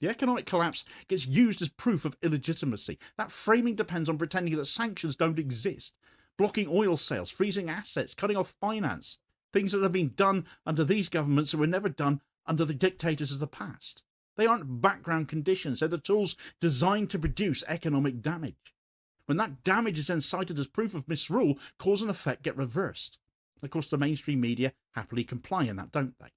The economic collapse gets used as proof of illegitimacy. That framing depends on pretending that sanctions don't exist, blocking oil sales, freezing assets, cutting off finance, things that have been done under these governments that were never done under the dictators of the past. They aren't background conditions, they're the tools designed to produce economic damage. When that damage is then cited as proof of misrule, cause and effect get reversed. Of course, the mainstream media happily comply in that, don't they?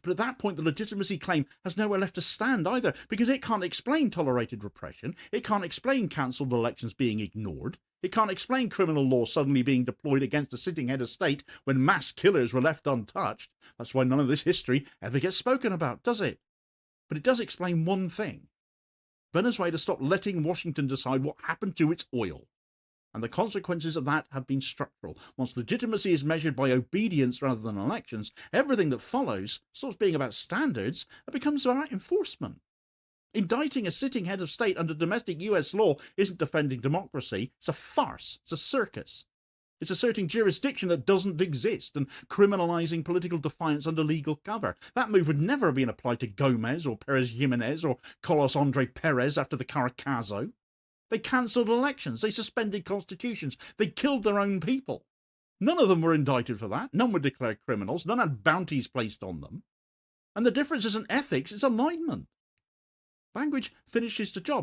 But at that point, the legitimacy claim has nowhere left to stand either, because it can't explain tolerated repression, it can't explain cancelled elections being ignored, it can't explain criminal law suddenly being deployed against a sitting head of state when mass killers were left untouched. That's why none of this history ever gets spoken about, does it? But it does explain one thing. Venezuela stopped letting Washington decide what happened to its oil. And the consequences of that have been structural. Once legitimacy is measured by obedience rather than elections, everything that follows stops being about standards and becomes about enforcement. Indicting a sitting head of state under domestic US law isn't defending democracy, it's a farce, it's a circus. It's asserting jurisdiction that doesn't exist and criminalising political defiance under legal cover. That move would never have been applied to Gomez or Perez Jimenez or Carlos Andre Perez after the Caracazo. They cancelled elections, they suspended constitutions, they killed their own people. None of them were indicted for that, none were declared criminals, none had bounties placed on them. And the difference isn't ethics, it's alignment. Language finishes the job.